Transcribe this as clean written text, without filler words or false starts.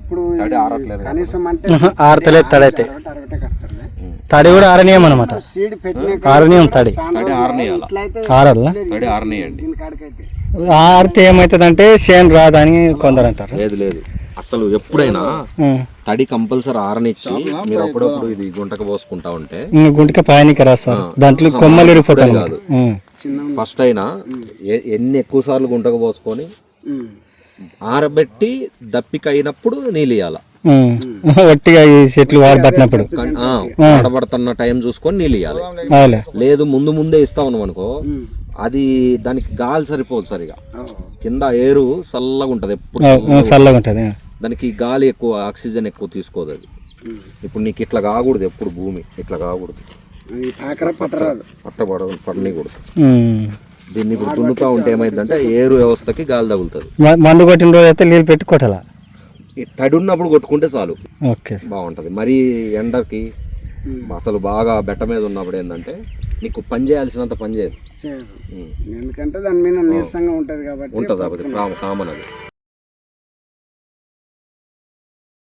ఇప్పుడు తడి ఆరట్లేదు కనీసం అంటే ఆరతలేదు తడి అయితే అరవటే కడతారులే. తడి కూడా ఆరనీయం అనమాట. సీడ్ పెట్టిన ఆరనీయం తడి తడి ఆరనీయాల ఇట్లయితే ఆరల్లా తడి ఆరనీయండి. దీని కాడికైతే ఆరితే ఏమవుతుందంటే చేను రాదని కొందరు అంటారు. లేదు లేదు అసలు ఎప్పుడైనా తడి కంపల్సరీ ఆరనిచ్చి మీరు అప్పుడప్పుడు ఇది గుంటకు పోసుకుంటా ఉంటే గుంటికి పాయనికి రా సార్, దాంట్లో కొమ్మలు ఇరిగిపోతాయి కాదు. ఫస్ట్ అయినా ఎన్ని ఎక్కువ సార్లు గుంటకు పోసుకొని ఆరబెట్టి దప్పిక అయినప్పుడు నీళ్ళు ఇయ్యాల. ఒట్టిగా ఈ చెట్లు వాడబట్టినప్పుడు వాడబడుతున్న టైం చూసుకొని నీళ్ళు ఇయ్యాలి. లేదు ముందు ముందే ఇస్తా ఉన్నాం అనుకో, అది దానికి గాలి సరిపోదు సరిగా, కింద ఏరు చల్లగా ఉంటది, ఎప్పుడు చల్లగా ఉంటది. దానికి గాలి ఎక్కువ, ఆక్సిజన్ ఎక్కువ తీసుకోదు అది. ఇప్పుడు నీకు ఇట్లా కాకూడదు, ఎప్పుడు భూమి ఇట్లా కాకూడదు, పడనీకూడదు. దీన్ని ఇప్పుడు దున్నుతా ఉంటే ఏమైందంటే ఏరు వ్యవస్థకి గాలి తగులుతుంది. మందు కొట్టిన రోజు అయితే నీళ్ళు పెట్టి కొట్టాలా, ఈ తడి ఉన్నప్పుడు కొట్టుకుంటే చాలు, ఓకే బాగుంటది. మరి ఎండకి అసలు బాగా బెట్ట మీద ఉన్నప్పుడు ఏంటంటే నీకు పని చేయాల్సినంత పని చేయదు, ఎందుకంటే దాని మీద నీరసంగా ఉంటది కాబట్టి ఉంటుంది కామన్ అది.